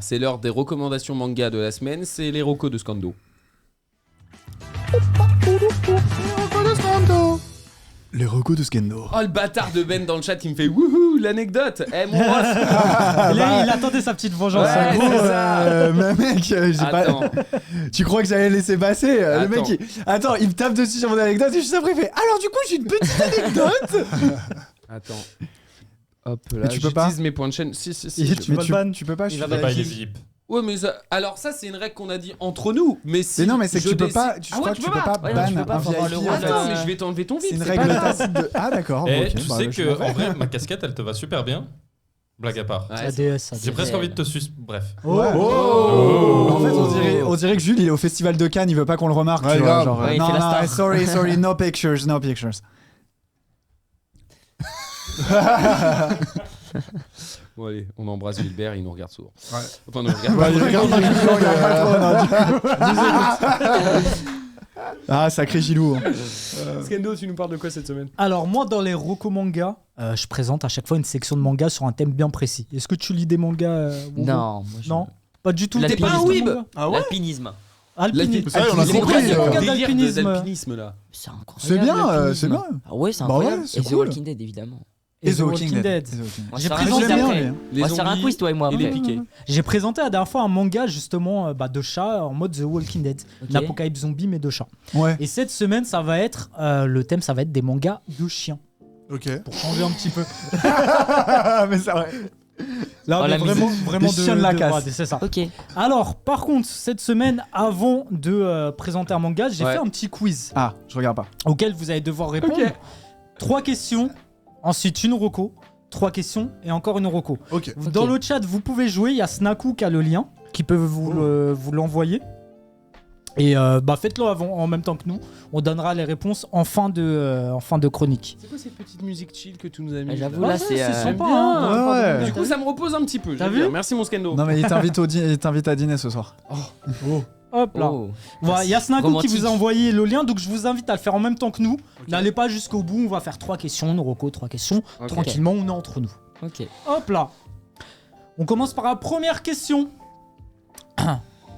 C'est l'heure des recommandations manga de la semaine, c'est les recos de Scando. Les recos de Scando. Oh le bâtard de Ben dans le chat qui me fait wouhou l'anecdote. Eh mon ref. Il attendait sa petite vengeance. Ouais, Gros, c'est ça. mais mec, Attends. tu crois que j'allais laisser passer Le Attends. mec, il me tape dessus sur mon anecdote et juste après il fait alors du coup j'ai une petite anecdote. Attends. Hop là, Mais tu peux pas j'utilise mes points de chaîne. Si. Mais tu peux pas. Il je va suis pas d'accord. il est VIP. Ouais mais ça... alors ça c'est une règle qu'on a dit entre nous. Mais si Mais non, mais c'est que je tu peux décide- pas. Je Ah ouais, crois que tu peux pas Ouais, non, ban tu peux pas un avoir le VIP. rôle. Attends mais je vais t'enlever ton vide. C'est une pas règle grave. tacite de. Ah d'accord. Et ok, tu bah, sais je m'en que, vais. en vrai, ma casquette, elle te va super bien. Blague à part. Ouais, La DS. J'ai presque envie de te sucer. Bref. Ouais. Oh. En fait, on dirait que Jules, il est au festival de Cannes, il veut pas qu'on le remarque. Ouais, tu vois, grave. genre, Ouais, il non, fait la non, star. sorry, no pictures. Bon allez, on embrasse Gilbert, il nous regarde sourd. Ouais. Enfin, nous regarde Ouais, pas. il regarde Ah, sacré Gilou. hein. Scando, tu nous parles de quoi cette semaine? Alors moi dans les recos manga, je présente à chaque fois une section de manga sur un thème bien précis. Est-ce que tu lis des mangas Bobo Non, moi, Non, pas du tout. T'es pas un weeb L'alpinisme. Alpinisme. Ah ouais, on a C'est compris, quoi ces euh, mangas Délire d'alpinisme d'alpinisme là. C'est incroyable. C'est bien, l'alpinisme. c'est bien. Ah ouais, c'est Bah ouais, incroyable. c'est Et The cool. Walking Dead, évidemment. Et The Walking Dead. On va J'ai se faire pris un dans quiz les bien, après. lui. Les On va se faire un zombies quiz, toi et moi. et les après. piquets. J'ai présenté la dernière fois un manga justement de chat en mode The Walking Dead. Ok. L'apocalypse zombie mais de chat. Ouais. Et cette semaine ça va être le thème ça va être des mangas de chiens Ok. pour changer un petit peu. Mais c'est vrai. Là Oh, la vraiment Des chiens de la casse. ouais, c'est ça. Ok. Alors par contre cette semaine avant de présenter un manga j'ai Ouais. fait un petit quiz Ah, je regarde pas. auquel vous allez devoir répondre. Ok. 3 questions, ensuite une reco, 3 questions et encore une reco. Ok. Dans le chat, vous pouvez jouer. Il y a Snaku qui a le lien, qui peut vous l'envoyer. Et faites-le en même temps que nous. On donnera les réponses en fin de chronique. C'est quoi cette petite musique chill que tu nous as mis? J'avoue, là là, c'est. sympa. J'aime bien. Ouais, ouais. Du coup, ça me repose un petit peu. T'as j'aime vu bien. Merci mon Scando. Non, mais il t'invite à dîner ce soir. Hop là. Oh. Voilà, il y a Snaku Romantique. qui vous a envoyé le lien, donc je vous invite à le faire en même temps que nous. N'allez pas jusqu'au bout. On va faire 3 questions, une reco, 3 questions. Ok. Tranquillement, on est entre nous. Ok. Hop là. On commence par la première question.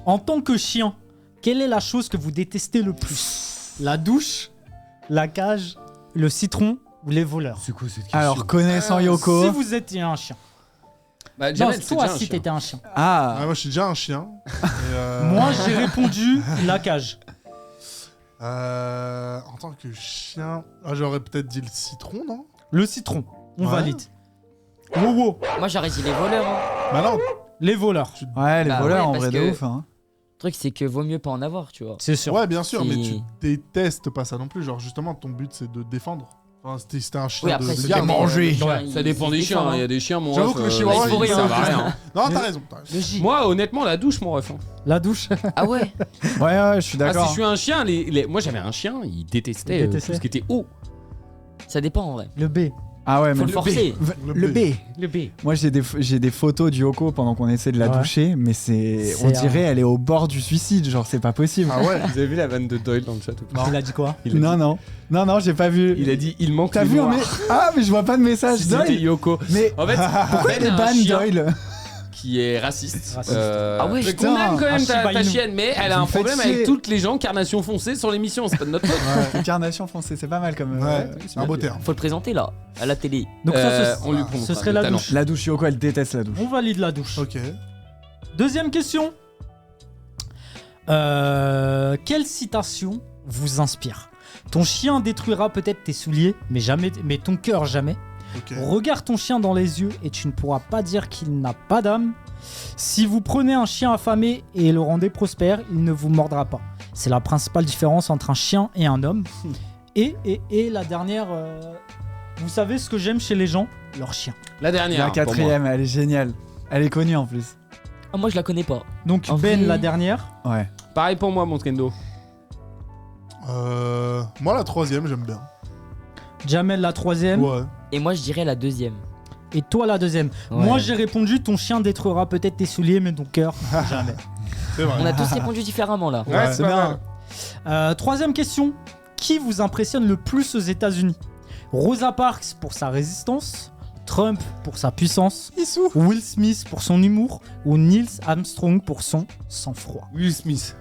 En tant que chien, quelle est la chose que vous détestez le plus? La douche, la cage, le citron ou les voleurs? C'est quoi cette question? Alors, connaissant Yoko. Si vous étiez un chien. Bah, Non, Jamel, c'est toi déjà un si chien. t'étais un chien. Ah, Moi, je suis déjà un chien. Et, Moi j'ai répondu la cage. en tant que chien, j'aurais peut-être dit le citron, non? Le citron, on Ouais. valide. Wow, Moi, j'aurais dit les voleurs. Hein. Bah non. les voleurs. ouais, les Bah voleurs ouais, en parce vrai de que- ouf. Hein. Le truc, c'est que vaut mieux pas en avoir, tu vois. C'est sûr. Ouais, bien sûr, mais Si- tu détestes pas ça non plus. Genre, justement, ton but, c'est de défendre. Enfin, c'était un chien Oui, après, de c'est garde. manger. Ça dépend des chiens. Il y a des chiens, mon J'avoue ref, que le chihuahua, ils il servent à faut rien. Non, t'as raison. Le J. Moi, honnêtement, la douche, mon ref. La douche. Ah ouais. Ouais, je suis Ah, si d'accord. je suis un chien, moi j'avais un chien, il détestait, Il détestait. tout ce qui était haut. Ça dépend en vrai. Le B. Ah ouais, Faut mais le forcer. le B. Le B. Moi, j'ai des photos du Yoko pendant qu'on essaie de la Ouais. doucher, mais on dirait elle est au bord du suicide, genre c'est pas possible. Ah ouais. Vous avez vu la vanne de Doyle dans le chat ou pas? Il a dit quoi? Il a dit- Non, j'ai pas vu. Il a dit il manque T'as les vu noirs. mais je vois pas de message. Si c'était Doyle. Yoko. Mais En fait, pourquoi Ben il est a un ban chien Doyle? qui est raciste. Raciste. Ah ouais, mais putain. qu'on aime quand Un même ta Shiba Inu. chienne, mais elle a Vous un me faites problème chier. avec toutes les gens carnation foncée sur l'émission, c'est pas de notre faute. Incarnation français, c'est pas mal comme. Ouais, c'est un beau terme. Faut le présenter là, à la télé. Donc On lui ce promouvera serait le la talent. douche. La douche Yoko, elle déteste la douche. On valide la douche. Ok. Deuxième question. Quelle citation vous inspire? Ton chien détruira peut-être tes souliers, mais ton cœur jamais. Ok. Regarde ton chien dans les yeux et tu ne pourras pas dire qu'il n'a pas d'âme. Si vous prenez un chien affamé et le rendez prospère, il ne vous mordra pas. C'est la principale différence entre un chien et un homme. Et la dernière, vous savez ce que j'aime chez les gens? Leur chien. La dernière. La pour moi. quatrième, elle est géniale. Elle est connue en plus. Ah, moi, je la connais pas. Donc En Ben, vrai- la dernière. Ouais. Pareil pour moi, mon Skendo. Moi, la troisième, j'aime bien. Jamel, la troisième. Ouais. Et moi, je dirais la deuxième. Et toi, la deuxième. Ouais. Moi, j'ai répondu ton chien détruira peut-être tes souliers, mais ton cœur, jamais. C'est vrai. On a tous répondu différemment là. Ouais, c'est bien. Troisième question. Qui vous impressionne le plus aux États-Unis? Rosa Parks pour sa résistance, Trump pour sa puissance, Issou. Will Smith pour son humour ou Neil Armstrong pour son sang-froid. Will Smith.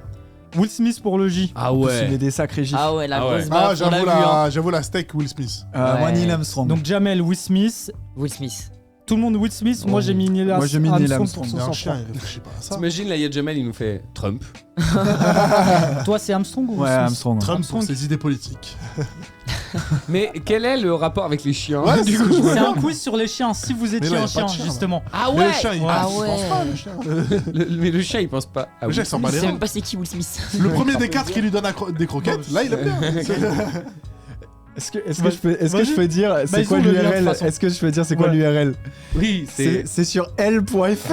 Will Smith pour le J. Ah Il ouais. est des sacrés gifs. Ah ouais, la Ah ouais. grosse Ah, baffe, on l'a j'avoue vu, hein. la steak Will Smith. Moi, Ouais. Neil Armstrong. Donc Jamel, Will Smith. Will Smith. Tout le monde Will Smith. Moi j'ai mis Neil Moi, j'ai mis Neil Armstrong Armstrong. pour Il y a son un chien, sang-froid. il réfléchit pas à ça. T'imagines, là, Yad Jamel, il nous fait Trump. Toi c'est Armstrong ou Will Ouais, Smith Armstrong. Trump Armstrong. pour ses idées politiques. Mais quel est le rapport avec les chiens Ouais, du c'est- coup C'est un quiz sur les chiens. Si vous là, étiez y a un pas chien, de chien, là. justement. Ah Mais le chien, il Ah il ouais. pense pas, le chien. Mais le chien, il pense pas. Ah Le oui. chien, il s'en bat Je les sais reins. même pas c'est qui Will Smith. Le premier des 4 qui lui donne des croquettes, là, il aime bien. Est-ce que je peux dire Bah, c'est ils quoi ont le lien, de toute l'URL? façon. Est-ce que je peux dire c'est quoi Ouais. l'URL? Oui, c'est. C'est sur l.fr.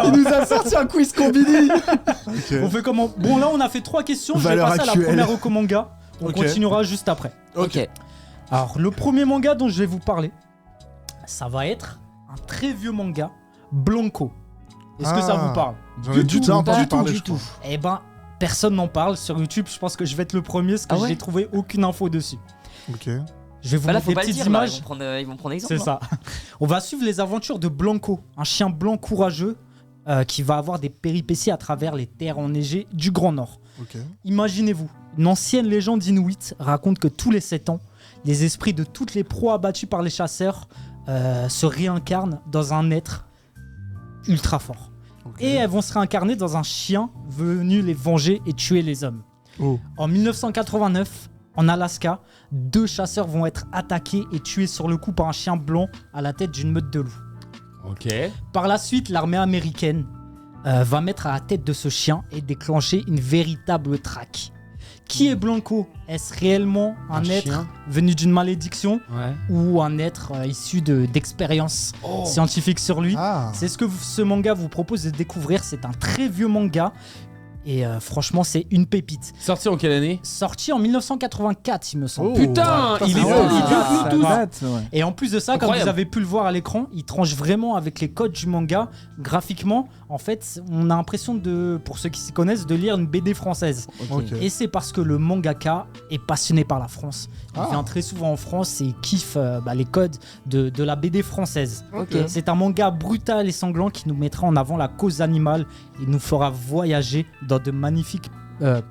Il nous a sorti un quiz combini. Ok. On fait comment? Bon là on a fait 3 questions. Je vais Valeur passer à la actuelle. première reco manga. On Ok. continuera juste après. Ok. Alors le premier manga dont je vais vous parler, ça va être un très vieux manga, Blanco. Est-ce que ça Ah. vous parle? J'en ai déjà entendu parler, je crois. Eh ben, personne n'en parle sur YouTube. Je pense que je vais être le premier parce que Ah ouais j'ai trouvé aucune info dessus. Ok. Je vais vous Bah là, mettre faut des pas le petites dire, là, images. ils vont prendre exemple. C'est ça. On va suivre les aventures de Blanco, un chien blanc courageux qui va avoir des péripéties à travers les terres enneigées du Grand Nord. Ok. Imaginez-vous, une ancienne légende inuite raconte que tous les 7 ans, les esprits de toutes les proies abattues par les chasseurs se réincarnent dans un être ultra fort. Ok. Et elles vont se réincarner dans un chien venu les venger et tuer les hommes. Oh. En 1989, en Alaska, 2 chasseurs vont être attaqués et tués sur le coup par un chien blanc à la tête d'une meute de loups. Ok. Par la suite, l'armée américaine va mettre à la tête de ce chien et déclencher une véritable traque. Qui est Blanco? Est-ce réellement un être chien. venu d'une malédiction Ouais. ou un être issu d'expériences Oh. scientifiques sur lui? Ah. C'est ce que ce manga vous propose de découvrir. C'est un très vieux manga et franchement, c'est une pépite. Sorti en quelle année? Sorti en 1984, il me semble. Oh. Putain, il est Ah ouais, bon, il ça peut va. Bluetooth. date, ouais. Et en plus de ça, Incroyable. comme vous avez pu le voir à l'écran, il tranche vraiment avec les codes du manga. Graphiquement, en fait, on a l'impression de, pour ceux qui s'y connaissent, de lire une BD française. Ok. Et c'est parce que le mangaka est passionné par la France. Il Ah. vient très souvent en France et il kiffe les codes de la BD française. Ok. C'est un manga brutal et sanglant qui nous mettra en avant la cause animale et nous fera voyager dans de magnifiques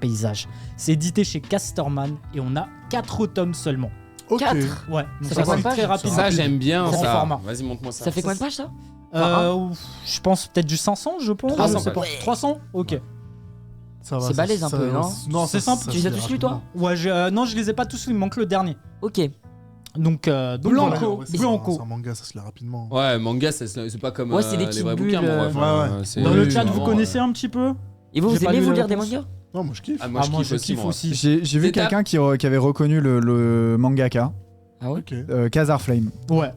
paysages. C'est édité chez Casterman et on a 4 tomes seulement. Ok. 4. Ouais, donc Ça ça fait combien c'est de pages très rapide. Ça, j'aime bien Grand ça. format. Vas-y, montre-moi ça. Ça fait combien de pages ça? Je pense peut-être du 500, je pense. 300, Je sais pas. ouais. 300. Ok. Ça va, C'est balèze un peu, non Non, C'est ça- simple. ça Tu se les as fait tous lus, toi? rapidement. Ouais, non, je les ai pas tous lus, il me manque le dernier. Ok. Donc Blanco. Ouais, c'est Blanco. un manga, ça se lit rapidement. Ouais, manga, c'est pas comme Ouais, c'est des les petites vrais bulles, bouquins, mon ref, ouais, hein. ouais. C'est Dans le Oui, chat, vous vraiment, connaissez un petit peu? Et vous J'ai pas aimez lu vous la lire des réponse. mangas? Non, moi je kiffe. Ah, moi, je kiffe aussi, moi. aussi. J'ai vu C'est ta- quelqu'un qui avait reconnu le mangaka, Ah ouais? Ok. Khazar Flame. Ouais.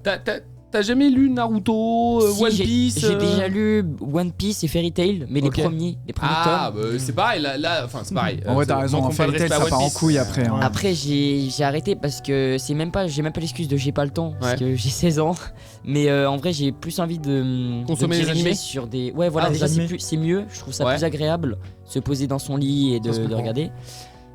T'as jamais lu Naruto, Si, One j'ai- Piece J'ai déjà lu One Piece et Fairy Tail, mais Ok. les premiers Ah, tomes. bah, c'est pareil, là, enfin, c'est pareil. En vrai, t'as raison, en manquons pas de Fairy Tail, respect à ça One part en Piece. couille après. hein. Ouais. Après, j'ai arrêté parce que j'ai même pas l'excuse de j'ai pas le temps, parce Ouais. que j'ai 16 ans. Mais en vrai, j'ai plus envie de Consommer me les diriger animés sur des. Ouais, voilà, Ah, déjà les animés. c'est mieux. Je trouve ça Ouais. plus agréable, se poser dans son lit et Ça se de comprend. regarder.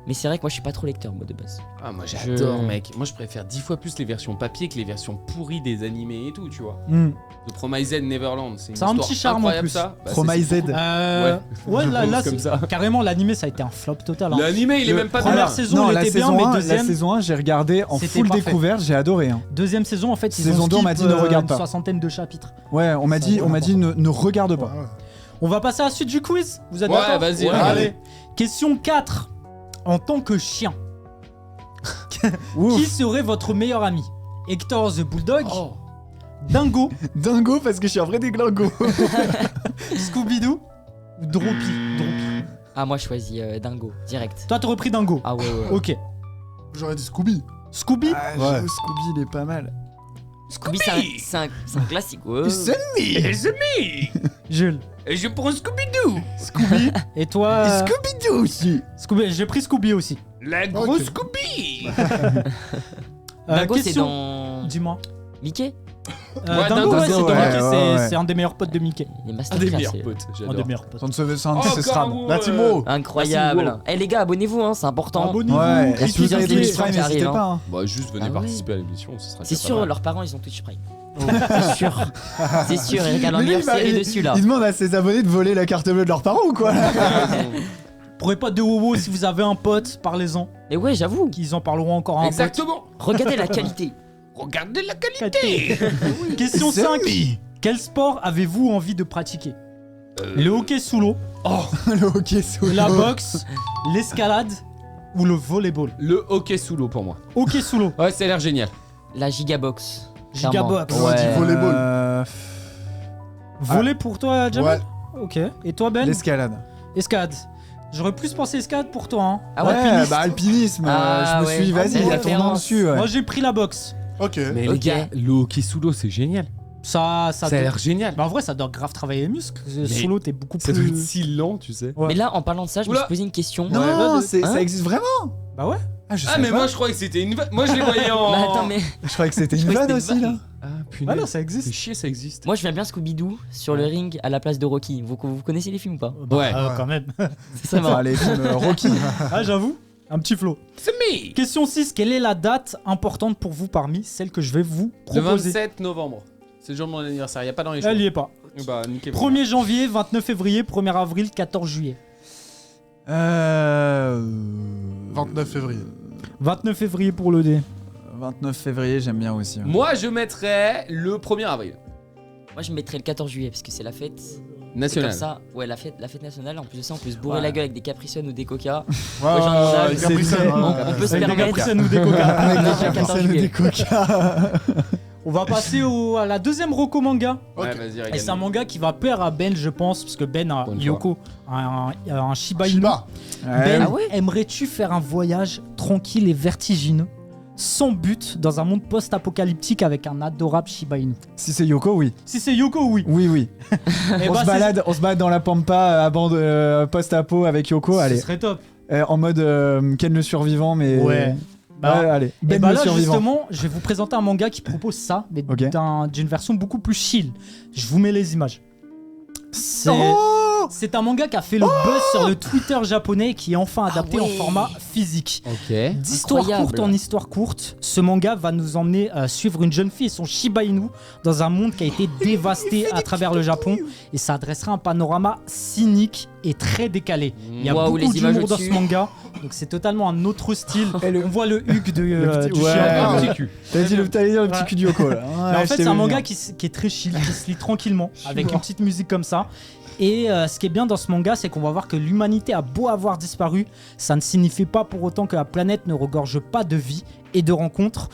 Mais c'est vrai que moi, je suis pas trop lecteur, moi, de base. Ah, moi j'adore, Je- mec. Moi je préfère 10 fois plus les versions papier que les versions pourries des animés et tout, tu vois. Hmm. The Promised Neverland, c'est une Ça a un histoire petit charme, en incroyable, plus. ça. Bah, Promised. Ouais, là, comme c'est- ça. carrément, l'animé, ça a été un flop total. hein. L'animé, il est Le même pas première bien. saison, Non, elle la était bien, saison mais 1, deuxième, la saison 1, j'ai regardé en C'était full parfait. découverte, j'ai adoré. hein. deuxième saison, en fait, ils Saison ont 2, on m'a skip, dit, ne regarde une pas. soixantaine de chapitres. Ouais, on m'a Ça, dit, c'est on m'a dit ne regarde Ouais, pas. ouais. On va passer à la suite du quiz. Vous êtes Ouais, d'accord? vas-y, Ouais, allez. allez. Question 4. En tant que chien, Ouf. qui serait votre meilleur ami? Hector the Bulldog, Oh. Dingo, Dingo parce que je suis un vrai déglingo. Scooby-Doo ou Droppy? Ah, moi, je choisis Dingo, direct. Toi, t'aurais pris Dingo. Ah ouais, ouais. Ok. J'aurais dit Scooby. Scooby? Ah, Ouais. j'avoue, Scooby, il est pas mal. Scooby, c'est un classique, ouais. Jules. Et je prends Scooby-Doo. Scooby. Et toi? Scooby-Doo aussi. Scooby. J'ai pris Scooby aussi. La grosse Ok. Scooby. Dingo, c'est question. dans. Dis-moi. Mickey? Dingo, ouais, c'est Dingo, de ouais, Mickey, ouais. c'est un des meilleurs potes de Mickey. Il est Un des masterclass. meilleurs potes, Un j'adore. des meilleurs potes. C'est un de ses strabes. Cargo, La Timo. Incroyable. Eh les gars, abonnez-vous, hein, c'est important. Abonnez-vous. Ouais, et si vous plusieurs avez Twitch émissions Prime, qui n'hésitez arrivent, pas. hein. Bah juste venez Ah ouais. participer à l'émission, ce sera C'est déjà pas sûr, mal. leurs parents ils ont Twitch Prime. C'est sûr. C'est sûr, ils regardent la Mais lui, meilleure série il- dessus là. Il demande à ses abonnés de voler la carte bleue de leurs parents ou quoi Prenez pas de wowo, si vous avez un pote, parlez-en. Mais ouais, j'avoue. Qu'ils en parleront encore à un Exactement. Regardez la qualité. Regardez la qualité. pote. Question 5. Quel sport avez-vous envie de pratiquer? Le hockey sous l'eau, Le hockey sous la l'eau. boxe, l'escalade ou le volleyball? Le hockey sous l'eau pour moi. Hockey sous l'eau. Ouais, ça a l'air génial. La gigabox. Gigabox. On dit volleyball. Volley pour toi, Jamel? Ouais. Ok. Et toi, Ben? L'escalade. Escalade. J'aurais plus pensé escalade pour toi, hein. Ah ouais, Ouais, bah alpinisme. Ah je me ouais. suis dit, vas-y, Ah, il y a ton nom référence. dessus. Ouais. Moi, j'ai pris la boxe. Ok. Mais Ok. les gars, le hockey sous l'eau, c'est génial. Ça Ça a doit- l'air génial. Bah, en vrai, ça doit grave travailler les muscles. Sous l'eau, t'es beaucoup Ça doit être plus. si lent, tu sais. Ouais. Mais là, en parlant de ça, je me Oula. suis posé une question. Non, Ouais, ça hein existe vraiment. Bah ouais. Ah, je Ah savais mais pas. moi je croyais que c'était une vanne. Moi je les voyais en... Mais attends, mais Je croyais que c'était une Je croyais vanne que c'était aussi une là. Ah Ah punaise. non, ça existe. C'est chier, ça existe. moi je viens bien Scooby-Doo sur le ring à la place de Rocky. Vous connaissez les films ou pas? Ouais. Quand même. C'est ça, Enfin, les films Rocky. Ah, j'avoue. Un petit flow. C'est me. Question 6. Quelle est la date importante pour vous parmi celles que je vais vous Le proposer? 27 novembre. C'est le jour de mon anniversaire, y a pas dans les choix. Elle y est pas. Bah nickel. 1er janvier, 29 février, 1er avril, 14 juillet. 29 février. 29 février pour le dé. 29 février, j'aime bien aussi. ouais. Moi je mettrais le 1er avril. Moi je mettrais le 14 juillet parce que c'est la fête. C'est National. comme ça, ouais, la fête nationale. En plus de ça, on peut se bourrer Ouais. la gueule avec des capricènes ou des coca. Ouais, j'ai un âge, les c'est Capricènes, très- ouais. On peut se Avec des permettre. capricènes ou des coca. Avec Non, des 14 capricènes ou juillet. des coca. On va passer à la deuxième reco manga. Ouais, Ok. vas-y, Et c'est un régale-nous. manga qui va plaire à Ben, je pense, parce que Ben a Bonne fois. Yoko, un Shiba Inu. Shiba. Ben, Ah ouais aimerais-tu faire un voyage tranquille et vertigineux, sans but, dans un monde post-apocalyptique avec un adorable Shiba Inu? Si c'est Yoko, oui. Si c'est Yoko, oui. Oui, oui. Eh On bah, se balade dans la pampa à bande post-apo avec Yoko. Ce Allez. serait top. En mode Ken le survivant, mais. Ouais. Bah, Ouais, allez. Et Ben bah le là, survivant. justement, je vais vous présenter un manga qui propose ça, mais Ok. d'une version beaucoup plus chill. Je vous mets les images. C'est Oh c'est un manga qui a fait le buzz sur le Twitter japonais et qui est enfin adapté en ouais. format physique. Ok. D'histoire Incroyable. courte en histoire courte, ce manga va nous emmener suivre une jeune fille et son Shiba Inu dans un monde qui a été dévasté à travers le Japon, et ça adressera un panorama cynique et très décalé. Il y a Waouh, les beaucoup images d'humour dans ce au-dessus. manga, donc c'est totalement un autre style. Et le- On voit le Hugues petit- du ouais. chien. Ah, Un petit cul. T'allais dire le petit Ouais. cul de Yoko là. Mais en fait, c'est un manga qui est très chill, qui se lit tranquillement, avec mort. une petite musique comme ça. Et ce qui est bien dans ce manga, c'est qu'on va voir que l'humanité a beau avoir disparu, ça ne signifie pas pour autant que la planète ne regorge pas de vie et de rencontres,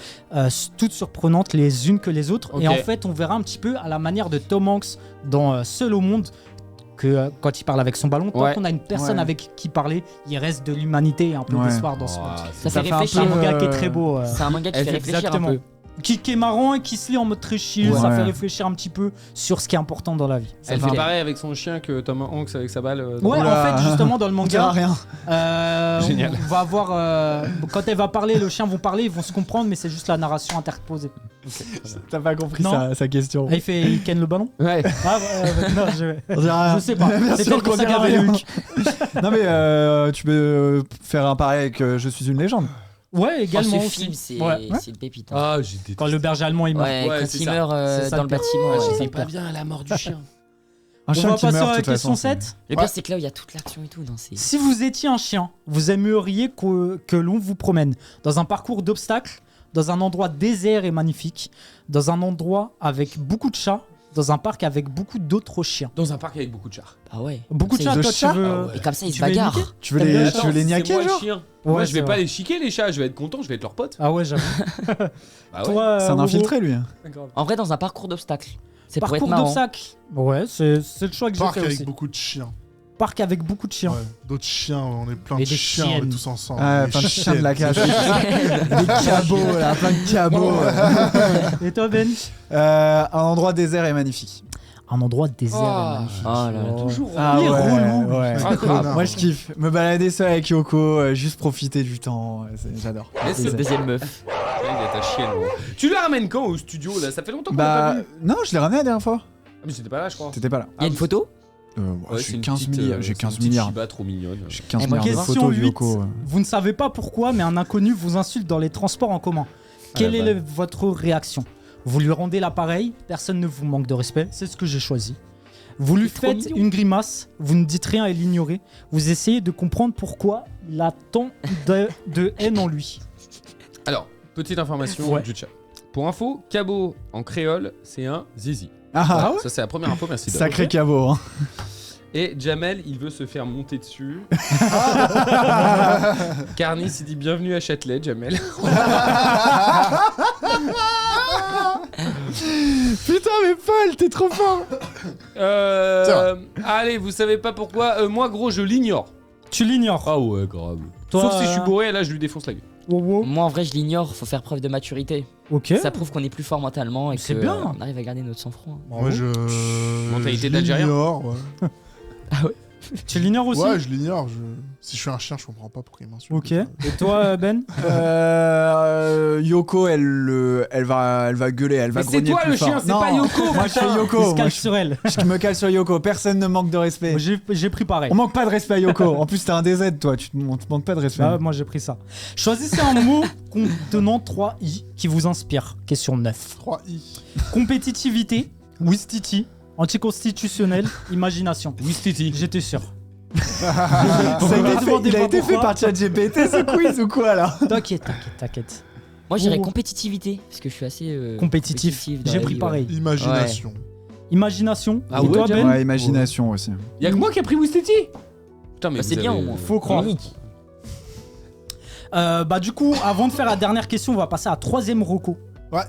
toutes surprenantes les unes que les autres. Ok. Et en fait, on verra un petit peu à la manière de Tom Hanks dans Seul au monde, que quand il parle avec son ballon, tant Ouais. qu'on a une personne Ouais. avec qui parler, il reste de l'humanité et un peu Ouais. d'espoir dans ce monde. Ça Ça fait fait un C'est un réfléchir. peu, manga qui est très beau. C'est un manga qui fait réfléchir Exactement. un peu. Qui est marrant et qui se lit en mode très chill, Ouais. ça fait réfléchir un petit peu sur ce qui est important dans la vie. Elle fait fait pareil avec son chien que Tom Hanks avec sa balle. Ouais, Oula. en fait, justement, dans le On dira manga, rien. Génial. on va avoir. Quand elle va parler, le chien vont parler, ils vont se comprendre, mais c'est juste la narration interposée. T'as pas compris Non. sa question. Ah, il ken le ballon Ouais. Ah, non, On dira rien. je sais pas. Bien C'est sûr peut-être pour qu'on ça qu'il y dira avait rien. Luc. Non mais tu peux faire un pari avec Je suis une légende. Ouais, Oh, également. ce aussi. film, c'est Ouais. c'est une pépite. hein. Ah, j'ai détesté. Quand le berger allemand il meurt. Ouais, Ouais, quand c'est il ça. meurt C'est ça dans le le bâtiment. Ah, ouais. j'étais pas bien à la mort du chien. Un On chien va qui passer meurt à de la toute question façon. 7. Le pire, c'est que là, il y a toute l'action et tout. Non, c'est... Si vous étiez un chien, vous aimeriez que l'on vous promène dans un parcours d'obstacles, dans un endroit désert et magnifique, dans un endroit avec beaucoup de chats, dans un parc avec beaucoup d'autres chiens. Dans un parc avec beaucoup de chats. Ah ouais. Beaucoup de Comme ça, chats, de toi chats tu veux... Ah ouais. Et comme ça, ils Tu se veux bagarrent. imiter Tu veux T'aimes bien les, les tu veux les c'est niaquer moi le genre chien. Ouais, Moi, je c'est vais pas vrai. les chiquer les chats, je vais être content, je vais être leur pote. Ah ouais, j'avoue. Bah ouais. Toi, C'est un Oro, infiltré lui. En vrai, dans un parcours d'obstacles. C'est pour être Parcours marrant. d'obstacles. Ouais, c'est le choix que j'ai Parc fait avec aussi. beaucoup de chiens. Parc avec beaucoup de chiens. Ouais. D'autres chiens, on est plein Et de des chiens, on chiennes. est tous ensemble. Ah, Des plein de chiens de la chiennes. cage. Des cabots là, plein de cabots. Et toi, Ben? Un endroit désert et magnifique. Un endroit désert. Oh. et magnifique. Oh là là. Toujours. Ah Il est ouais, relou. ouais. Ah, grave. Moi je kiffe. Me balader seul avec Yoko, juste profiter du temps, j'adore. Est-ce C'est la deuxième meuf. Il ta chienne. Gros. Tu la ramènes quand au studio là? Ça fait longtemps qu'on l'a pas Bah, vu. non, je l'ai ramené la dernière fois. Ah, mais j'étais pas là, je crois. T'étais pas là. Il y a une photo? Ouais, c'est J'ai une 15 petite, milliards. J'ai c'est 15 une petite milliards. Shiba trop mignonne. J'ai 15 Eh ben, milliards de Question photos de 8. Yoko. Vous ne savez pas pourquoi, mais un inconnu vous insulte dans les transports en commun. Quelle la est votre réaction? Vous lui rendez l'appareil, personne ne vous manque de respect, c'est ce que j'ai choisi. Vous lui C'est trop faites mignon. une grimace, vous ne dites rien et l'ignorez. Vous essayez de comprendre pourquoi il a tant de haine en lui. Alors, petite information Ouais. du chat. Pour info, cabot en créole, c'est un zizi. Ah, Voilà, ouais. ça c'est la première info, merci. Dom. Sacré cabot, hein. Et Jamel, il veut se faire monter dessus. Carnis, il dit bienvenue à Châtelet, Jamel. Putain, mais Paul, t'es trop fort. Allez, vous savez pas pourquoi moi, gros, je l'ignore. Tu l'ignores. Ah ouais, grave. Toi, Sauf si je suis bourré, là, je lui défonce la gueule. Wow, wow. Moi en vrai je l'ignore, faut faire preuve de maturité. Ok. Ça prouve qu'on est plus fort mentalement et C'est que bien. on arrive à garder notre sang-froid. Moi, je. Mentalité je d'Algérien. l'ignore, ouais. Tu l'ignores aussi? Ouais, je l'ignore. Si je suis un chien, je comprends pas pourquoi il m'insulte. Ok. Et toi, Ben? Yoko, elle va gueuler, elle va Mais c'est grogner toi plus le chien, fort. c'est Non, pas Yoko, Moi, je fais putain. Yoko. Il se Moi, calme sur elle. je me cale sur Yoko. Personne ne manque de respect. Moi, j'ai pris pareil. On manque pas de respect à Yoko. En plus, t'es un DZ, toi. On te manque pas de respect. Ah, moi j'ai pris ça. Choisissez un mot contenant 3 i qui vous inspire. Question 9. 3i. Compétitivité, Wistiti, anticonstitutionnel, imagination. Wistiti. J'étais sûr. Ça il a été fait par ChatGPT ce quiz ou quoi là? T'inquiète. Moi j'irais Oh. compétitivité parce que je suis assez Compétitif. dans J'ai la pris vie, pareil. Imagination. Imagination. Ah Et ouais, toi, Ben? Ouais, imagination aussi. Y'a que moi qui a pris Wistiti. Putain, mais Bah, c'est vous bien, avez- au moins. Faut croire. Unique. Bah du coup, avant de faire la dernière question, on va passer à la 3ème reco. Ouais.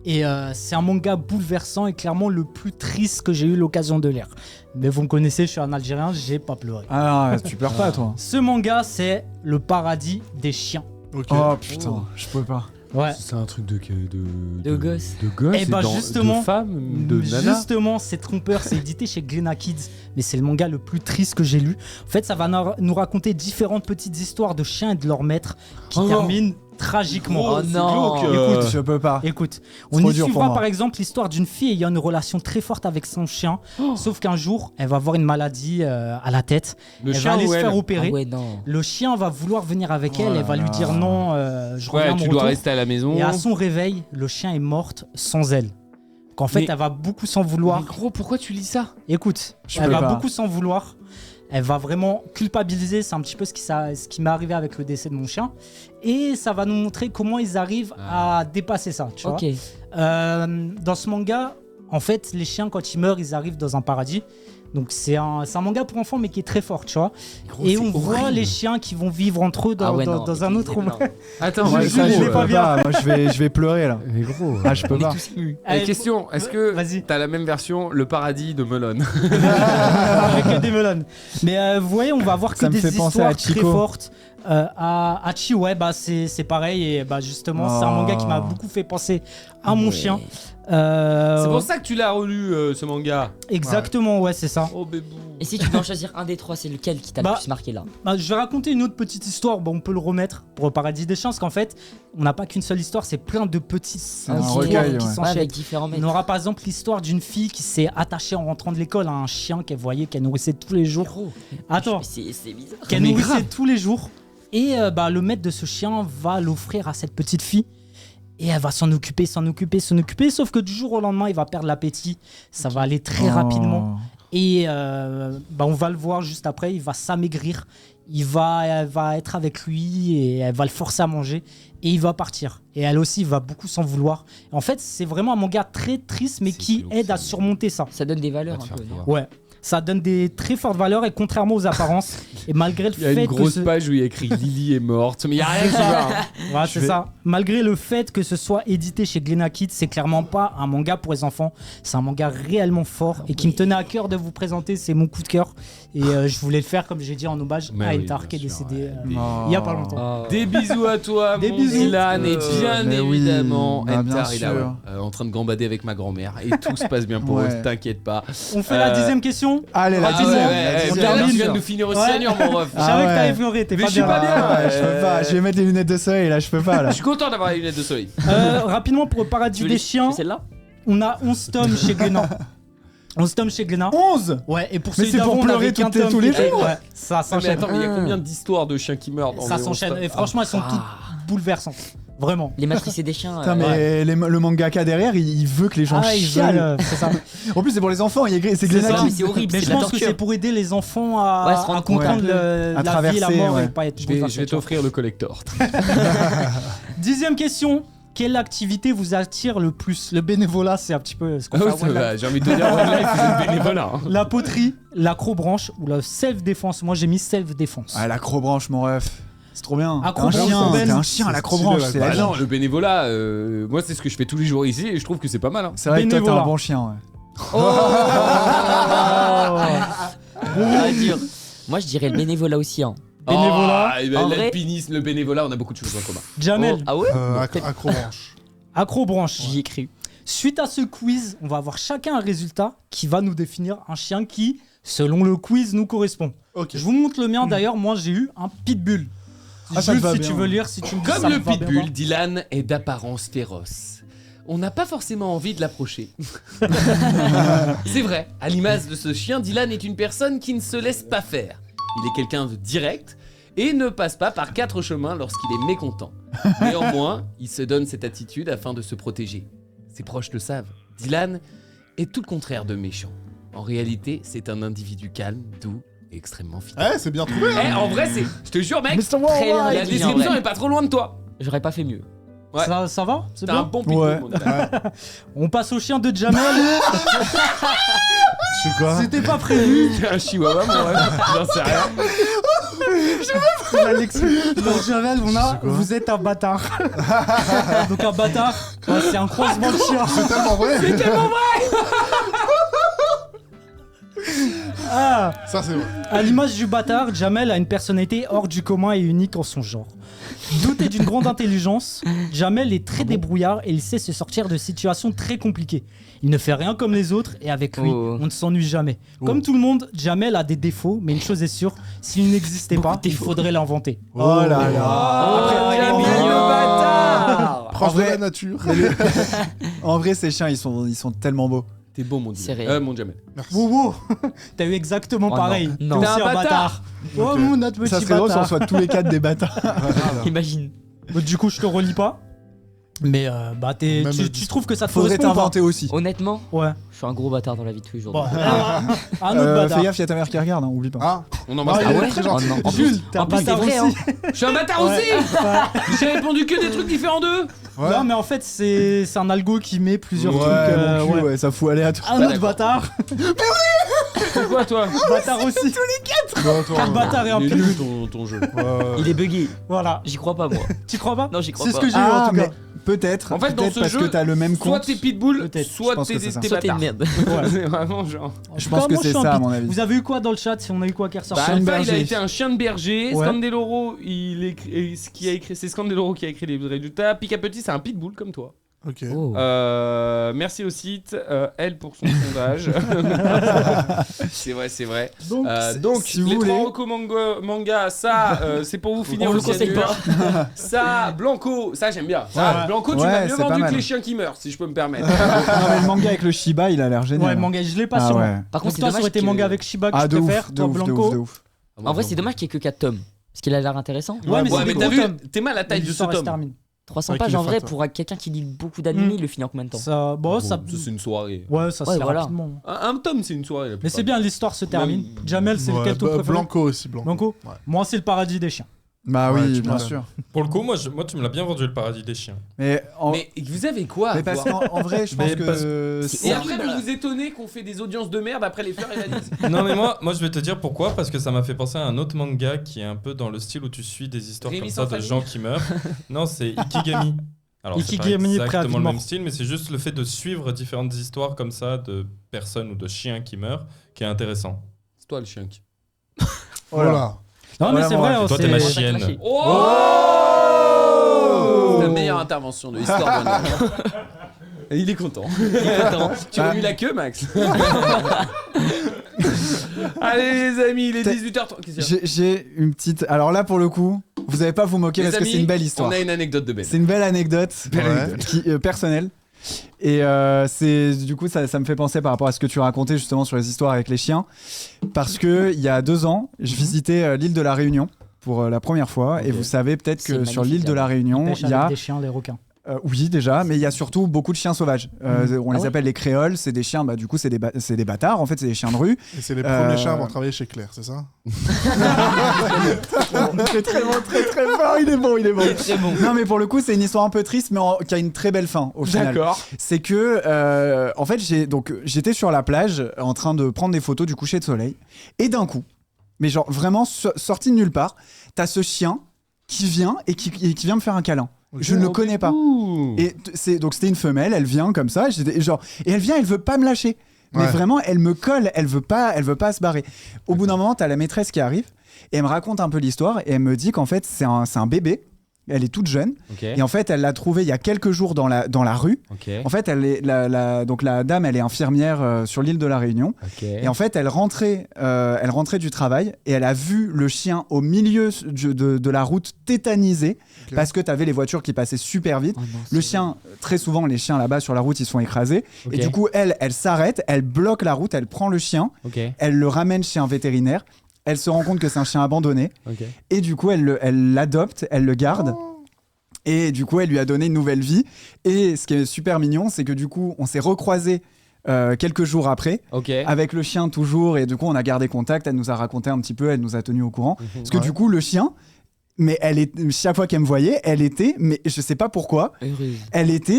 Et c'est un manga bouleversant et clairement le plus triste que j'ai eu l'occasion de lire. Mais vous me connaissez, je suis un Algérien, j'ai pas pleuré. Ah, tu pleures pas, toi. Ce manga, c'est Le Paradis des chiens. Ok. Oh putain, je pouvais pas. Ouais. C'est un truc de De gosse. De gosse. Eh bah, justement, de femme, de nana. Justement, c'est trompeur, c'est édité chez Glénat Kids, mais c'est le manga le plus triste que j'ai lu. En fait, ça va nous raconter différentes petites histoires de chiens et de leurs maîtres qui Oh. terminent tragiquement. Oh non. Écoute, Je peux pas. Écoute, on trop y dur pour suivra moi. par exemple l'histoire d'une fille ayant une relation très forte avec son chien, sauf qu'un jour, elle va avoir une maladie à la tête, Le elle chien va aller ou se elle faire opérer. Ah ouais non. Le chien va vouloir venir avec Oh elle, là elle va lui là. dire non, je reviens Ouais, à mon tu dois retour. rester à la maison. Et à son réveil, le chien est morte sans elle. Qu'en fait, Mais- elle va beaucoup s'en vouloir. Mais gros, pourquoi tu lis ça? Écoute, Je elle peux va pas. beaucoup s'en vouloir. Elle va vraiment culpabiliser. C'est un petit peu ce qui m'est arrivé avec le décès de mon chien. Et ça va nous montrer comment ils arrivent à dépasser ça. Tu vois. Ok. Dans ce manga, en fait, les chiens, quand ils meurent, ils arrivent dans un paradis. Donc c'est un manga pour enfants, mais qui est très fort, tu vois. Et on voit les chiens qui vont vivre entre eux dans, Ah ouais, dans- non, dans mais un autre c'est monde. énorme. Attends, Ouais, mais ça, je gros, l'ai pas bien. Moi, je vais pleurer là. Mais gros. Ah, je peux On est pas. tous émus. Allez, question, est-ce que Vas-y. t'as la même version, le paradis de Melon? Avec que des melons. Mais vous voyez, on va voir que Ça me des fait penser histoires à très Chico. fortes. À Chi, ouais, bah c'est pareil. Et bah justement, c'est un Oh. manga qui m'a beaucoup fait penser à mon Ouais. chien. C'est pour ça que tu l'as relu, ce manga. Exactement, ouais, c'est ça. Oh bébou. Et si tu dois en choisir un des trois, c'est lequel qui t'a Bah, le plus marqué là? Bah, je vais raconter une autre petite histoire. Bon, on peut le remettre pour Paradis des chiens, parce qu'en fait, on n'a pas qu'une seule histoire, c'est plein de petites un histoires recueil, qui ouais. Ouais, s'enchaînent. avec différents On maîtres. aura par exemple l'histoire d'une fille qui s'est attachée en rentrant de l'école à un chien qu'elle voyait, qu'elle nourrissait tous les jours. Gros. Attends, C'est bizarre. qu'elle Mais nourrissait grave. tous les jours. Et bah, le maître de ce chien va l'offrir à cette petite fille. Et elle va s'en occuper. Sauf que du jour au lendemain, il va perdre l'appétit. Ça va aller très Oh. rapidement. Et bah, on va le voir juste après. Il va s'amaigrir. Elle va être avec lui et elle va le forcer à manger. Et il va partir. Et elle aussi va beaucoup s'en vouloir. En fait, c'est vraiment un manga très triste, mais C'est qui glauque, aide à ça. surmonter ça. Ça donne des valeurs Va te un faire peu. non voir. Ouais. Ça donne des très fortes valeurs et contrairement aux apparences, et malgré le Il y a fait une grosse que page où il y a écrit Lily est morte, mais il y a rien qui va. hein. Ouais, c'est ça. Malgré le fait que ce soit édité chez Glénat Kids, c'est clairement pas un manga pour les enfants. C'est un manga réellement fort et qui me tenait à cœur de vous présenter. C'est mon coup de cœur. Et je voulais le faire, comme j'ai dit, en hommage Mais à oui, Entar bien qui est sûr, décédé ouais. il y a pas longtemps. Oh. Des bisous à toi, Des mon bisous. Dylan, et bien Mais oui, évidemment, bah, bien Entar, il est sûr. en train de gambader avec ma grand-mère et tout se passe bien pour eux, Ouais. t'inquiète pas. On fait la 10e question. question. Allez, la Ah dixième. ouais, la ouais, dixième. là, tu viens de Ouais. nous finir au Ouais. cyanure, mon ref. Je savais que ouais. t'avais fleuré, t'es Mais pas je suis pas bien. Ouais, je peux pas. Je vais mettre les lunettes de soleil là, je peux pas là. Je suis content d'avoir les lunettes de soleil. Rapidement pour le Tu paradis veux des les- chiens, Celle-là on a 11 tomes chez Glénat. 11 tomes chez Glénat. 11. Ouais, et pour Mais celui c'est pour d'avant, on pleurer avait qu'un tous les tome. jours. Ouais, ça Mais s'enchaîne. attends, mais il y a combien d'histoires de chiens qui meurent dans Ça le s'enchaîne. Monster Et franchement, elles sont toutes bouleversantes. Vraiment. Les matrices des chiens. Putain, mais le mangaka derrière, il veut que les gens Ah, ils chialent. veulent, c'est ça. En plus, c'est pour les enfants. C'est C'est Glénat ça, qui. mais c'est horrible, Mais c'est je de la pense que torture. c'est pour aider les enfants à, Ouais, se rendre à comprendre compte. la vie et la traverser, mort ouais. et pas être Je vais bouleversé. t'offrir le collector. 10e question. Quelle activité vous attire le plus? Le bénévolat, c'est un petit peu ce qu'on fait à One Life. J'ai envie de te dire, One Life, c'est le bénévolat. hein. La poterie, l'acrobranche ou la self-défense. Moi, j'ai mis self-défense. Ah, l'acrobranche, mon ref. C'est trop bien. Acrobranche, Un chien, Ben. t'es un chien à C'est l'acrobranche. stylé, C'est la Ah vie. non, le bénévolat, moi c'est ce que je fais tous les jours ici et je trouve que c'est pas mal. hein. C'est vrai que toi, t'es Bénévolat. un bon chien, ouais. Ah, dur. Moi, je dirais le bénévolat aussi. Hein. Bénévolat. Oh, et ben, En vrai l'alpinisme, le bénévolat, on a beaucoup de choses en commun. Jamel, Ah ouais Acrobranche. acrobranche. J'y ai cru. Suite à ce quiz, on va avoir chacun un résultat qui va nous définir un chien qui, selon le quiz, nous correspond. Ok. Je vous montre le mien d'ailleurs. Moi, j'ai eu un pitbull. Ah, ça Jules, te va si bien. tu veux lire, si tu me dis Comme ça le me va bien pitbull, pas. Dylan est d'apparence féroce. On n'a pas forcément envie de l'approcher. C'est vrai, à l'image de ce chien, Dylan est une personne qui ne se laisse pas faire. Il est quelqu'un de direct et ne passe pas par 4 chemins lorsqu'il est mécontent. Néanmoins, il se donne cette attitude afin de se protéger. Ses proches le savent, Dylan est tout le contraire de méchant. En réalité, c'est un individu calme, doux et extrêmement fidèle. Eh, c'est bien trouvé. Eh, en vrai, c'est... Je te jure, mec, Mr. Très bien la défini, en description vrai. est pas trop loin de toi. J'aurais pas fait mieux. Ouais. Ça va? C'est T'as un bien. bon pitbull, Ouais. mon gars. On passe au chien de Jamel. Je sais quoi. C'était pas prévu. C'est un chihuahua, mon rêve. J'en sais rien. Donc Jamel, vous êtes un bâtard. Donc un bâtard, ouais, c'est un croisement de chien. C'est tellement vrai. Ah, Ça, c'est vrai. à l'image du bâtard, Jamel a une personnalité hors du commun et unique en son genre. Doté d'une grande intelligence, Jamel est très débrouillard et il sait se sortir de situations très compliquées. Il ne fait rien comme les autres et avec lui, Oh. on ne s'ennuie jamais. Comme tout le monde, Jamel a des défauts, mais une chose est sûre, s'il n'existait pas, il faudrait l'inventer. Oh là là. Après, il est mignon, le bâtard. Proche vrai- de la nature. En vrai, ces chiens, ils sont tellement beaux. T'es beau, mon C'est Dylan. réel. Mon Jamel. Wouhou, t'as eu exactement Oh pareil. non. T'es Non. aussi T'es un bâtard. Oh Ok. mon notre petit Ça serait drôle si on bâtard. soit tous les 4 des bâtards. Imagine. Du coup, je te relis pas. Mais bah, Même tu trouves que ça te Faudrait correspond t'inventer aussi. Honnêtement, ou pas? Ouais. je suis un gros bâtard dans la vie de tous les jours. Bon, donc. un autre bâtard. Fais gaffe, y'a ta mère qui regarde, hein, oublie pas. Ah, On embrasse. Ah Ah ouais. ouais. Très gentil. Oh non. En plus, Jules, t'es un en plus, c'est bâtard vrai. aussi. Je suis un bâtard Ouais. aussi. J'ai répondu que des trucs différents d'eux. ouais. Non, mais en fait, c'est un algo qui met plusieurs Ouais, trucs. mon cul, ouais. ouais, ça fout aléatoire. Un Pas autre d'accord. bâtard. C'est quoi, toi? Bâtard aussi. Toi, toi, Un bâtard et un Il est pitbull. nul, ton jeu. Il est bugué. Voilà. J'y crois pas, moi. Tu crois pas? Non, j'y crois C'est pas. ce que j'ai eu en Ah, tout cas. mais peut-être. En fait, dans peut-être ce parce jeu, que t'as le même Soit compte. t'es pitbull, Peut-être. Je soit pense que t'es c'est ça. t'es Soit t'es une bâtard. merde. C'est vraiment genre. Je pense que Moi, c'est suis un ça, à pit. mon avis. Vous avez eu quoi dans le chat? Si on a eu quoi qui est ressorti? Bah, Chien de Alpha, il a berger. été un chien de berger. Ouais. Scandeloro, ce qui a écrit, c'est Scandeloro qui a écrit les résultats. Pika Petit, c'est un pitbull comme toi. Ok. Oh. Merci au site, elle pour son sondage. C'est vrai, c'est vrai. Donc, Donc, si vous les voulez. 3 recos manga, ça, c'est pour vous finir On le le conseille cyanure. Ça, Blanco, ça j'aime bien. Ça, Ouais. Blanco, tu Ouais, m'as mieux c'est pas vendu que mal. les chiens qui meurent, si je peux me permettre. Non, mais le manga avec le Shiba, il a l'air génial. ouais, manga, je l'ai pas Ah sur moi. ouais. Par Donc contre, c'est toi, ça dommage aurait été que- manga avec Shiba que Ah, je de préfère. ouf, de Toi, ouf, de Blanco. ouf, de ouf. En vrai, c'est dommage qu'il y ait que 4 tomes. Parce qu'il a l'air intéressant. Ouais, mais Ouais, c'est mais des t'as gros vu, tomes. t'es mal la taille de ce L'histoire, elle se tome. termine. 300 Ouais, pages qu'il est en vrai, fat, pour quelqu'un qui lit beaucoup d'anime, Mm. il le finit en combien de temps Ça, bon, ça, c'est une soirée. ouais, ça se Ouais, fait voilà. rapidement. Un tome, c'est une soirée. la Mais plupart c'est du bien, l'histoire se termine. Même- Jamel, c'est Ouais, lequel ton bah, préféré? Blanco aussi, Blanco. Blanco Ouais. Moi, c'est le paradis des chiens. Bah Ouais, oui, tu bien m'as- sûr. Pour le coup, moi, tu me l'as bien vendu le paradis des chiens. Mais en, Mais vous avez quoi à mais parce voir qu'en en vrai, je pense Mais parce- que. Et c'est- après, vous vous étonnez qu'on fait des audiences de merde après les fleurs et valises. Non, mais moi, je vais te dire pourquoi. Parce que ça m'a fait penser à un autre manga qui est un peu dans le style où tu suis des histoires Rémi comme sans ça de famille. gens qui meurent. Non, c'est Ikigami. Alors, c'est pas Ikigami, exactement préavis le mort. même style, mais c'est juste le fait de suivre différentes histoires comme ça de personnes ou de chiens qui meurent qui est intéressant. C'est toi le chien qui. Voilà. Voilà. Non, mais Voilà, c'est moi, vrai. toi, c'est- t'es ma T'as chienne. clashé. Oh, C'est la meilleure intervention de l'histoire de l'année. Et il est content. Tu as Ah. remis la queue, Max. Allez les amis, il est T'as- 18h30. Qu'est-ce qu'il y a J'ai une petite. Alors là, pour le coup, vous n'allez pas vous moquer Les parce que amis, c'est une belle histoire. On a une anecdote de Ben. C'est une belle anecdote, Ouais. personnelle. Et c'est du coup ça me fait penser par rapport à ce que tu racontais justement sur les histoires avec les chiens, parce que il y a 2 ans, je visitais l'île de la Réunion pour la première fois, et Ok. vous savez peut-être C'est que sur magnifique, l'île de la là-bas. Réunion, Pêche il y a avec des chiens, les requins. oui déjà, mais il y a surtout beaucoup de chiens sauvages. On les Ah ouais appelle les créoles, c'est des chiens, bah du coup c'est des bâtards, en fait c'est des chiens de rue. Et c'est les premiers chiens à avoir travaillé chez Claire, c'est ça? C'est très bon, très fort, il est bon. Très bon. Non mais pour le coup c'est une histoire un peu triste mais qui a une très belle fin au final. D'accord. C'est que en fait j'étais sur la plage en train de prendre des photos du coucher de soleil et d'un coup, mais genre vraiment sorti de nulle part, t'as ce chien qui vient et qui vient me faire un câlin. Je ne le connais pas. Ouh. Et donc c'était une femelle, elle vient comme ça, et elle vient, elle veut pas me lâcher. Mais Ouais. vraiment, elle me colle, elle veut pas se barrer. Au bout d'un moment, t'as la maîtresse qui arrive et elle me raconte un peu l'histoire et elle me dit qu'en fait c'est un bébé. Elle est toute jeune Ok. et en fait elle l'a trouvé il y a quelques jours dans la rue. Ok. En fait, donc la dame, elle est infirmière sur l'île de la Réunion. Ok. Et en fait, elle rentrait du travail et elle a vu le chien au milieu de la route tétanisé Ok. parce que t'avais les voitures qui passaient super vite. Oh non, Le c'est- chien, très souvent, les chiens là-bas sur la route, ils se font écraser. Ok. Et du coup, elle s'arrête, elle bloque la route, elle prend le chien, Ok. elle le ramène chez un vétérinaire. Elle se rend compte que c'est un chien abandonné. Ok. Et du coup, elle l'adopte, elle le garde. Et du coup, elle lui a donné une nouvelle vie. Et ce qui est super mignon, c'est que du coup, on s'est recroisés quelques jours après, Ok. avec le chien toujours. Et du coup, on a gardé contact. Elle nous a raconté un petit peu, elle nous a tenus au courant. Parce que Ouais. du coup, le chien, mais chaque fois qu'elle me voyait, elle était, mais je sais pas pourquoi, Heureuse.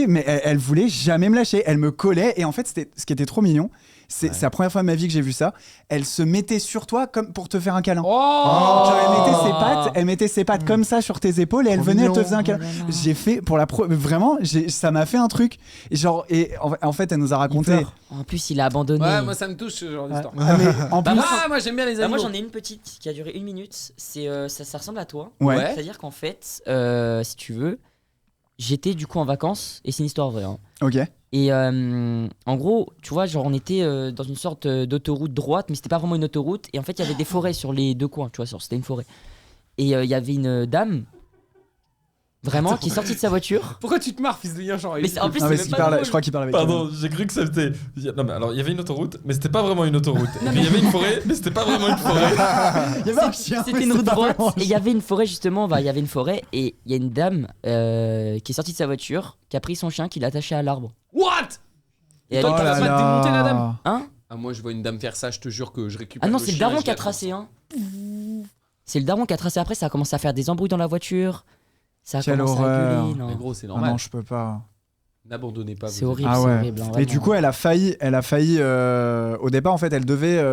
mais elle voulait jamais me lâcher. Elle me collait. Et en fait, ce qui était trop mignon, c'est la première fois de ma vie que j'ai vu ça. Elle se mettait sur toi comme pour te faire un câlin. Oh Genre, elle mettait ses pattes comme ça sur tes épaules et elle Trop venait, elle te mignon. faisait un câlin. J'ai fait vraiment, ça m'a fait un truc. Et en fait, elle nous a raconté. En plus, il a abandonné. Ouais, moi ça me touche ce genre d'histoire. Ah, mais en Bah, plus, moi j'aime bien les Bah, animaux. moi j'en ai une petite qui a duré 1 minute. Ça ressemble à toi. ouais. Ouais. C'est-à-dire qu'en fait, si tu veux, j'étais du coup en vacances et c'est une histoire vraie. Hein. Ok. Et en gros, tu vois, genre on était dans une sorte d'autoroute droite, mais c'était pas vraiment une autoroute. Et en fait, il y avait des forêts sur les deux coins, tu vois, c'était une forêt. Et il y avait une dame, vraiment, qui est sortie de sa voiture. Pourquoi tu te marres, fils de lien, genre Mais en plus, Ah, c'est mais même il pas parle- drôle. je crois qu'il parle avec. Pardon, j'ai cru que c'était. Non, mais alors il y avait une autoroute, mais c'était pas vraiment une autoroute. Et puis il y avait une forêt, mais c'était pas vraiment une forêt. Il y avait un chien. C'était une route droite et il y avait une forêt justement, il y avait une forêt et il y a une dame qui est sortie de sa voiture, qui a pris son chien, qui l'a attaché à l'arbre. What? Et elle Toi, est t'as partie. pas démonté la dame Hein? Ah, moi je vois une dame faire ça, je te jure que je récupère. Ah non, c'est le chien et daron je qui a la tracé, hein. C'est le daron qui a tracé après, ça a commencé à faire des embrouilles dans la voiture. Ça a Quelle commencé horreur. à gueuler, Mais non. gros, c'est Ah normal. non, je peux pas. N'abandonnez pas. C'est vos horrible, Ah c'est ouais. horrible. hein, Et vraiment. du coup, elle a failli au départ, en fait, elle devait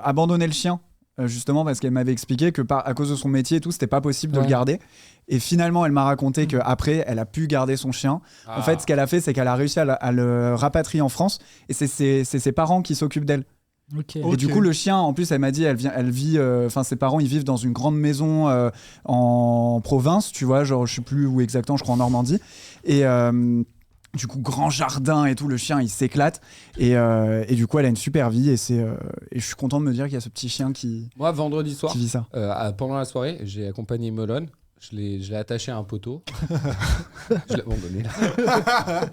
abandonner le chien. Justement parce qu'elle m'avait expliqué que à cause de son métier et tout, c'était pas possible de le Ouais. garder. Et finalement, elle m'a raconté qu'après, elle a pu garder son chien. Ah. En fait, ce qu'elle a fait, c'est qu'elle a réussi à le rapatrier en France. Et c'est ses parents qui s'occupent d'elle. Ok. Et du coup, le chien, en plus, elle m'a dit, elle vit, enfin, ses parents, ils vivent dans une grande maison en province, tu vois, genre, je sais plus où exactement, je crois en Normandie. Et du coup, grand jardin et tout, le chien, il s'éclate. Et du coup, elle a une super vie. Et je suis content de me dire qu'il y a ce petit chien qui Moi, vendredi soir, vit ça. pendant la soirée, j'ai accompagné Molon. Je l'ai attaché à un poteau. Je l'ai abandonné là.